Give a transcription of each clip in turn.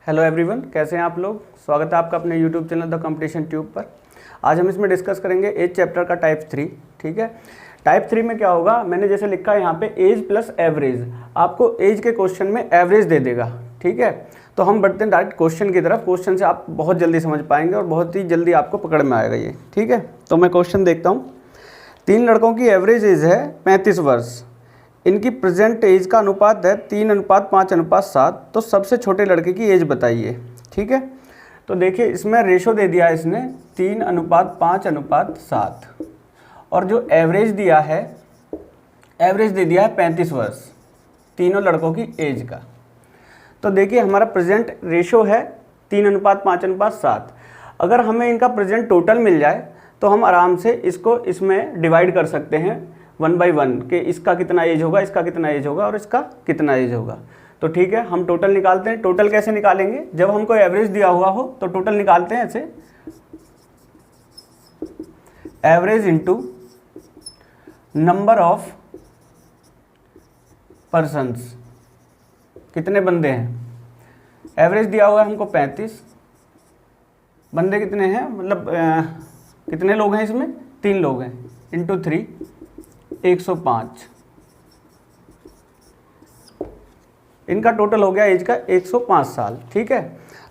Hello everyone, कैसे हैं आप लोग। स्वागत है आपका अपने YouTube channel the competition tube पर। आज हम इसमें डिस्कस करेंगे एज चैप्टर का टाइप 3। ठीक है, टाइप 3 में क्या होगा, मैंने जैसे लिखा है यहाँ पे एज प्लस एवरेज, आपको एज के क्वेश्चन में एवरेज दे देगा। ठीक है, तो हम बढ़ते हैं डायरेक्ट क्वेश्चन की तरफ। क्वेश्चन से आप बहुत जल्दी समझ पाएंगे और बहुत ही जल्दी आपको पकड़ में आएगा ये। ठीक है, तो मैं क्वेश्चन देखता हूँ। 3 लड़कों की एवरेज एज है 35 वर्ष। इनकी प्रेजेंट एज का अनुपात है 3:5:7। तो सबसे छोटे लड़के की एज बताइए। ठीक है, तो देखिए इसमें रेशो दे दिया है इसने 3:5:7 और जो एवरेज दिया है, एवरेज दे दिया है 35 वर्ष तीनों लड़कों की एज का। तो देखिए हमारा प्रेजेंट रेशो है 3:5:7। अगर हमें इनका प्रेजेंट टोटल मिल जाए तो हम आराम से इसको इसमें डिवाइड कर सकते हैं 1 by 1 कि इसका कितना एज होगा, इसका कितना एज होगा और इसका कितना एज होगा। तो ठीक है, हम टोटल निकालते हैं। टोटल कैसे निकालेंगे, जब हमको एवरेज दिया हुआ हो तो टोटल निकालते हैं ऐसे, average into number of persons, कितने बंदे हैं। एवरेज दिया हुआ है हमको 35, बंदे कितने हैं, मतलब कितने लोग हैं इसमें, 3 लोग हैं, इंटू 3 105। इनका टोटल हो गया एज का 105 साल। ठीक है,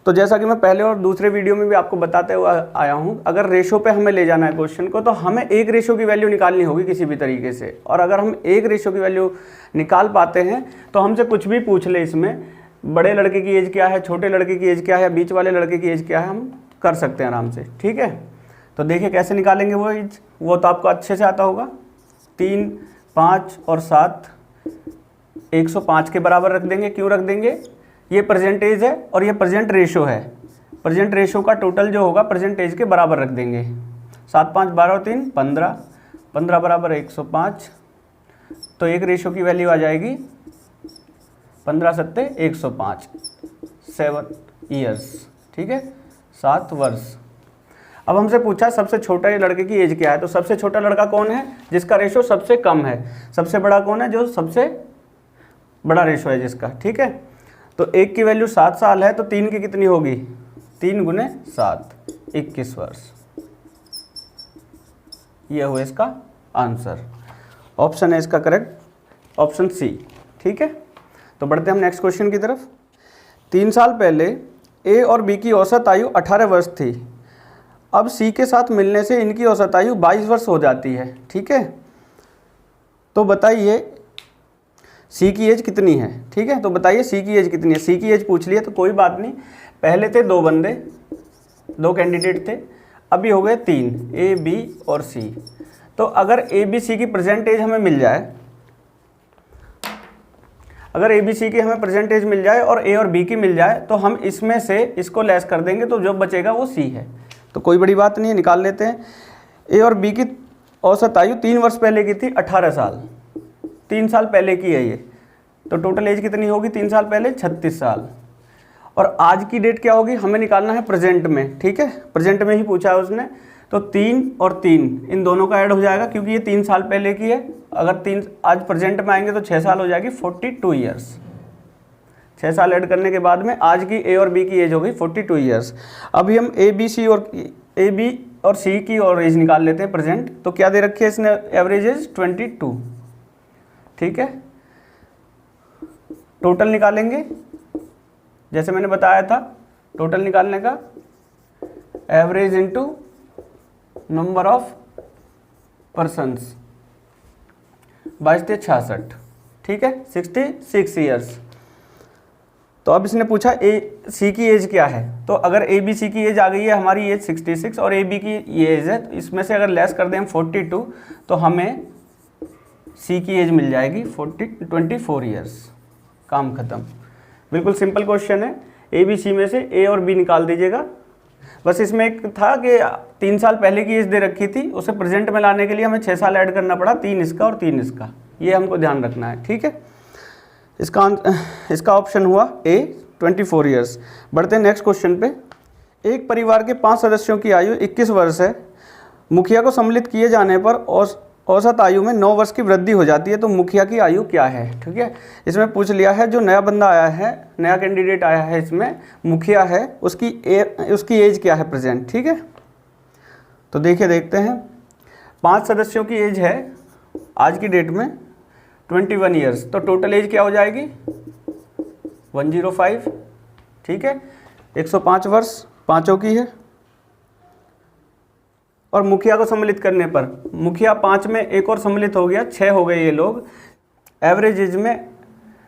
तो जैसा कि मैं पहले और दूसरे वीडियो में भी आपको बताते हुए आया हूं, अगर रेशो पे हमें ले जाना है क्वेश्चन को तो हमें एक रेशो की वैल्यू निकालनी होगी किसी भी तरीके से। और अगर हम एक रेशो की वैल्यू निकाल पाते हैं तो हमसे कुछ भी पूछ ले, इसमें बड़े लड़के की एज क्या है, छोटे लड़के की एज क्या है, बीच वाले लड़के की एज क्या है, हम कर सकते हैं आराम से। ठीक है, तो देखिए कैसे निकालेंगे वो एज, वो तो आपको अच्छे से आता होगा। 3, 5 और 7 105 के बराबर रख देंगे। क्यों रख देंगे, ये परसेंटेज है और ये प्रेजेंट रेशो है। प्रेजेंट रेशो का टोटल जो होगा परसेंटेज के बराबर रख देंगे। 7, 5, 12 और 3 15, 15 बराबर 105। तो एक रेशो की वैल्यू आ जाएगी 15 7 105, 7 ईयर्स। ठीक है, 7 वर्ष। अब हमसे पूछा सबसे छोटे लड़के की एज क्या है, तो सबसे छोटा लड़का कौन है, जिसका रेशो सबसे कम है। सबसे बड़ा कौन है, जो सबसे बड़ा रेशो है जिसका। ठीक है, तो एक की वैल्यू 7 साल है तो 3 की कितनी होगी, 3 × 7 21 वर्ष। यह हुआ इसका आंसर। ऑप्शन है इसका करेक्ट, ऑप्शन सी। ठीक है, तो बढ़ते हम नेक्स्ट क्वेश्चन की तरफ। 3 साल पहले ए और बी की औसत आयु 18 वर्ष थी। अब सी के साथ मिलने से इनकी औसत आयु 22 वर्ष हो जाती है। ठीक है, तो बताइए सी की एज कितनी है। ठीक है, तो बताइए सी की एज कितनी है। सी की एज पूछ लिया तो कोई बात नहीं, पहले थे 2 बंदे, 2 कैंडिडेट थे, अभी हो गए 3, ए बी और सी। तो अगर ए बी सी की प्रेजेंट एज हमें मिल जाए, अगर ए बी सी की हमें प्रेजेंट एज मिल जाए और ए और बी की मिल जाए तो हम इसमें से इसको लेस कर देंगे, तो जो बचेगा वो सी है। तो कोई बड़ी बात नहीं है, निकाल लेते हैं। ए और बी की औसत आयु 3 वर्ष पहले की थी 18 साल, 3 साल पहले की है ये। तो टोटल एज कितनी होगी 3 साल पहले, 36 साल। और आज की डेट क्या होगी, हमें निकालना है प्रेजेंट में। ठीक है, प्रेजेंट में ही पूछा है उसने, तो 3 और 3 इन दोनों का ऐड हो जाएगा क्योंकि ये 3 साल पहले की है। अगर 3 आज प्रेजेंट में आएंगे तो 6 साल हो जाएगी, 42 ईयर्स। 6 साल ऐड करने के बाद में आज की ए और बी की एज हो गई 42 ईयर्स। अभी हम ए बी और सी की और एज निकाल लेते हैं प्रेजेंट। तो क्या दे रखी है इसने, एवरेज एज 22। ठीक है, टोटल निकालेंगे जैसे मैंने बताया था। टोटल निकालने का average into number of persons, 22 × 66। ठीक है, 66 ईयर्स। तो अब इसने पूछा ए सी की एज क्या है। तो अगर ए बी सी की एज आ गई है, हमारी एज 66 और ए बी की ये एज है, तो इसमें से अगर लेस कर दें हम 42 तो हमें सी की एज मिल जाएगी 24 ईयर्स। काम खत्म। बिल्कुल सिंपल क्वेश्चन है। ए बी सी में से ए और बी निकाल दीजिएगा। बस इसमें एक था कि 3 साल पहले की एज दे रखी थी, उसे प्रेजेंट में लाने के लिए हमें 6 साल ऐड करना पड़ा, 3 इसका और 3 इसका। ये हमको ध्यान रखना है। ठीक है, इसका ऑप्शन हुआ ए 24 ईयर्स। बढ़ते हैं नेक्स्ट क्वेश्चन पे। एक परिवार के 5 सदस्यों की आयु 21 वर्ष है। मुखिया को सम्मिलित किए जाने पर औसत आयु में 9 वर्ष की वृद्धि हो जाती है तो मुखिया की आयु क्या है। ठीक है, इसमें पूछ लिया है जो नया बंदा आया है, नया कैंडिडेट आया है, इसमें मुखिया है, उसकी एज क्या है प्रेजेंट। ठीक है, तो देखिए देखते हैं, 5 सदस्यों की एज है आज की डेट में 21 ईयर्स, तो टोटल एज क्या हो जाएगी 105। ठीक है, 105 वर्ष पाँचों की है। और मुखिया को सम्मिलित करने पर मुखिया 5 में एक और सम्मिलित हो गया, 6 हो गए ये लोग। एवरेज एज में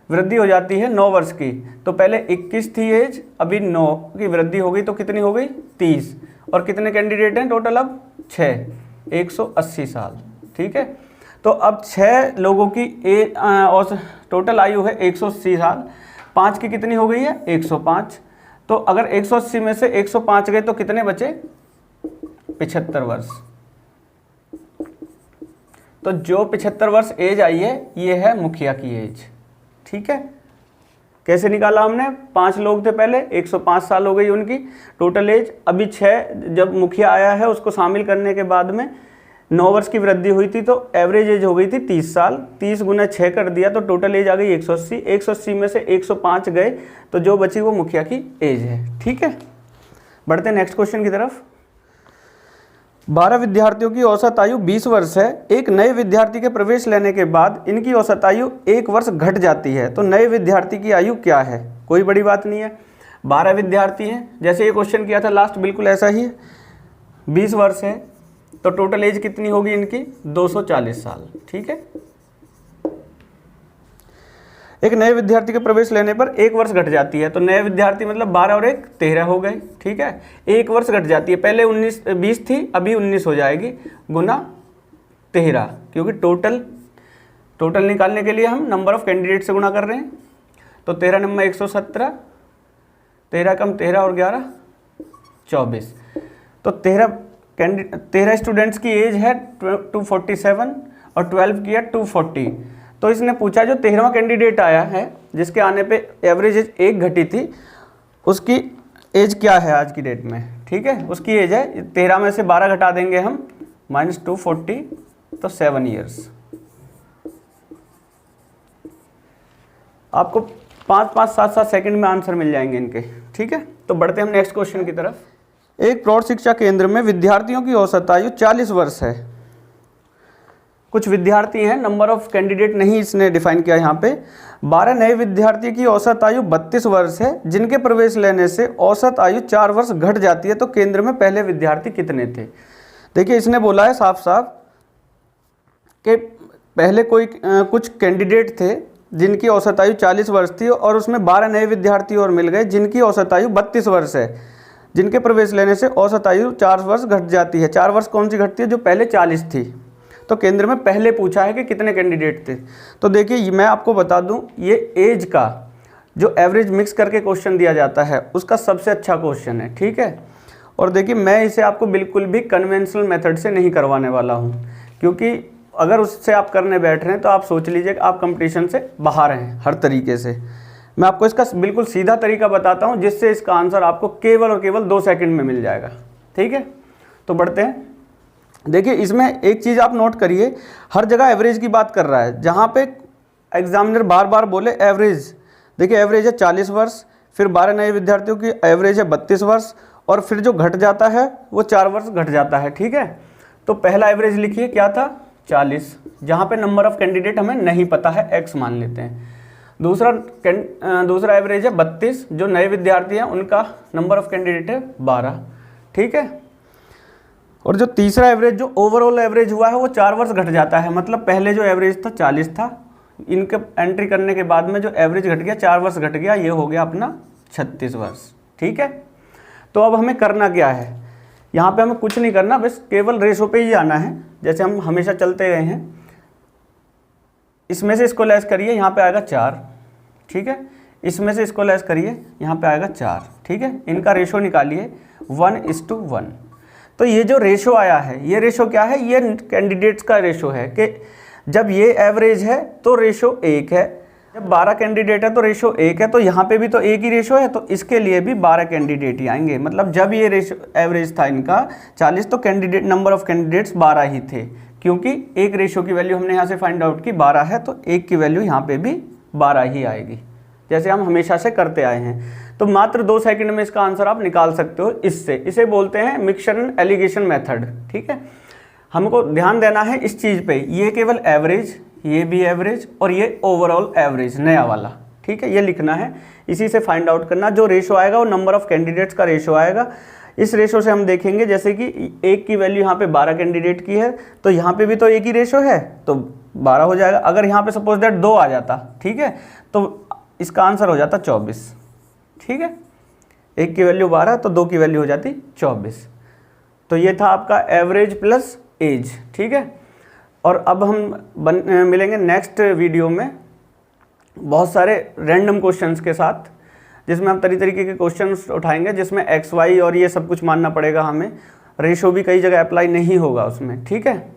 वृद्धि हो जाती है 9 वर्ष की, तो पहले 21 थी एज, अभी 9 की वृद्धि हो गई तो कितनी हो गई 30। और कितने कैंडिडेट हैं टोटल अब 6, 180 साल। ठीक है, तो अब 6 लोगों की एज टोटल आयु है 180 साल, 5 की कितनी हो गई है 105। तो अगर 180 में से 105 गए तो कितने बचे 75 वर्ष। तो जो 75 वर्ष एज आई है ये है मुखिया की एज। ठीक है, कैसे निकाला हमने, 5 लोग थे पहले, 105 साल हो गई उनकी टोटल एज। अभी 6 जब मुखिया आया है उसको शामिल करने के बाद में 9 वर्ष की वृद्धि हुई थी तो एवरेज एज हो गई थी 30 साल। 30 गुना 6 कर दिया तो टोटल एज आ गई 180। 180 में से 105 गए तो जो बची वो मुखिया की एज है। ठीक है, बढ़ते हैं नेक्स्ट क्वेश्चन की तरफ। 12 विद्यार्थियों की औसत आयु 20 वर्ष है। एक नए विद्यार्थी के प्रवेश लेने के बाद इनकी औसत आयु 1 वर्ष घट जाती है, तो नए विद्यार्थी की आयु क्या है। कोई बड़ी बात नहीं है, 12 विद्यार्थी हैं, जैसे ये क्वेश्चन किया था लास्ट बिल्कुल ऐसा ही है। 20 वर्ष है तो टोटल एज कितनी होगी इनकी 240 साल। ठीक है, एक नए विद्यार्थी के प्रवेश लेने पर 1 वर्ष घट जाती है, तो नए विद्यार्थी मतलब 12 और 1 13 हो गए। ठीक है, 1 वर्ष घट जाती है, पहले 20 थी अभी 19 हो जाएगी, गुना 13, क्योंकि टोटल निकालने के लिए हम नंबर ऑफ कैंडिडेट से गुना कर रहे हैं। तो 13 नंबर 117, 13 कम 13 और 11 24, तो 13 स्टूडेंट्स की एज है 247 और 12 की है 240। तो इसने पूछा जो 13वां कैंडिडेट आया है जिसके आने पे एवरेज एज 1 घटी थी, उसकी एज क्या है आज की डेट में। ठीक है, उसकी एज है 13 में से 12 घटा देंगे हम, -240, तो 7 ईयर्स। आपको 5-5, 7-7 सेकंड में आंसर मिल जाएंगे इनके। ठीक है, तो बढ़ते हैं हम नेक्स्ट क्वेश्चन की तरफ। एक प्रौढ़ शिक्षा केंद्र में विद्यार्थियों की औसत आयु 40 वर्ष है। कुछ विद्यार्थी हैं, नंबर ऑफ कैंडिडेट नहीं इसने डिफाइन किया यहाँ पे। 12 नए विद्यार्थी की औसत आयु 32 वर्ष है, जिनके प्रवेश लेने से औसत आयु 4 वर्ष घट जाती है, तो केंद्र में पहले विद्यार्थी कितने थे। देखिए इसने बोला है साफ साफ कि पहले कुछ कैंडिडेट थे जिनकी औसत आयु 40 वर्ष थी और उसमें 12 नए विद्यार्थी और मिल गए जिनकी औसत आयु 32 वर्ष है, जिनके प्रवेश लेने से औसत आयु 4 वर्ष घट जाती है। 4 वर्ष कौन सी घटती है, जो पहले 40 थी। तो केंद्र में पहले पूछा है कि कितने कैंडिडेट थे। तो देखिए मैं आपको बता दूं, ये एज का जो एवरेज मिक्स करके क्वेश्चन दिया जाता है उसका सबसे अच्छा क्वेश्चन है। ठीक है, और देखिए मैं इसे आपको बिल्कुल भी कन्वेंशनल मेथड से नहीं करवाने वाला हूं, क्योंकि अगर उससे आप करने बैठ रहे हैं तो आप सोच लीजिए कि आप कंपटीशन से बाहर हैं हर तरीके से। मैं आपको इसका बिल्कुल सीधा तरीका बताता हूं जिससे इसका आंसर आपको केवल और केवल 2 सेकंड में मिल जाएगा। ठीक है, तो बढ़ते हैं। देखिए इसमें एक चीज़ आप नोट करिए, हर जगह एवरेज की बात कर रहा है। जहाँ पे एग्जामिनर बार बार बोले एवरेज, देखिए एवरेज है 40 वर्ष, फिर 12 नए विद्यार्थियों की एवरेज है 32 वर्ष, और फिर जो घट जाता है वो 4 वर्ष घट जाता है। ठीक है, तो पहला एवरेज लिखिए क्या था 40, जहाँ पे नंबर ऑफ कैंडिडेट हमें नहीं पता है, x मान लेते हैं। दूसरा एवरेज है 32, जो नए विद्यार्थी हैं उनका नंबर ऑफ कैंडिडेट है 12। ठीक है, और जो तीसरा एवरेज जो ओवरऑल एवरेज हुआ है वो 4 वर्ष घट जाता है, मतलब पहले जो एवरेज था 40 था, इनके एंट्री करने के बाद में जो एवरेज घट गया 4 वर्ष घट गया, ये हो गया अपना 36 वर्ष। ठीक है, तो अब हमें करना क्या है, यहाँ पे हमें कुछ नहीं करना, बस केवल रेशो पे ही आना है जैसे हम हमेशा चलते गए हैं। इसमें से इसको लेस करिए, यहाँ पे आएगा 4। ठीक है, इसमें से इसको लेस करिए, यहाँ पे आएगा 4। ठीक है, इनका रेशो निकालिए 1:1। तो ये जो रेशो आया है, ये रेशो क्या है, ये कैंडिडेट्स का रेशो है कि जब ये एवरेज है तो रेशो 1 है, जब 12 कैंडिडेट है तो रेशो 1 है, तो यहाँ पे भी तो 1 ही रेशो है, तो इसके लिए भी 12 कैंडिडेट ही आएंगे। मतलब जब ये रेशो एवरेज था इनका 40 तो कैंडिडेट नंबर ऑफ कैंडिडेट्स 12 ही थे, क्योंकि एक रेशियो की वैल्यू हमने यहाँ से फाइंड आउट की 12 है, तो एक की वैल्यू यहाँ पे भी 12 ही आएगी, जैसे हम हमेशा से करते आए हैं। तो मात्र 2 सेकंड में इसका आंसर आप निकाल सकते हो इससे। इसे बोलते हैं मिक्सचर एंड एलिगेशन मेथड। ठीक है, हमको ध्यान देना है इस चीज़ पे, ये केवल एवरेज, ये भी एवरेज और ये ओवरऑल एवरेज नया वाला। ठीक है, ये लिखना है, इसी से फाइंड आउट करना। जो रेशो आएगा वो नंबर ऑफ कैंडिडेट्स का रेशो आएगा। इस रेशो से हम देखेंगे जैसे कि एक की वैल्यू यहाँ पे 12 कैंडिडेट की है, तो यहाँ पे भी तो एक ही रेशो है, तो 12 हो जाएगा। अगर यहाँ पे सपोज दैट 2 आ जाता, ठीक है, तो इसका आंसर हो जाता 24। ठीक है, एक की वैल्यू 12 तो 2 की वैल्यू हो जाती 24। तो ये था आपका एवरेज प्लस एज। ठीक है, और अब हम मिलेंगे नेक्स्ट वीडियो में बहुत सारे रैंडम क्वेश्चंस के साथ, जिसमें हम तरीके के क्वेश्चंस उठाएंगे, जिसमें एक्स वाई और ये सब कुछ मानना पड़ेगा हमें। रेशो भी कई जगह अप्लाई नहीं होगा उसमें। ठीक है।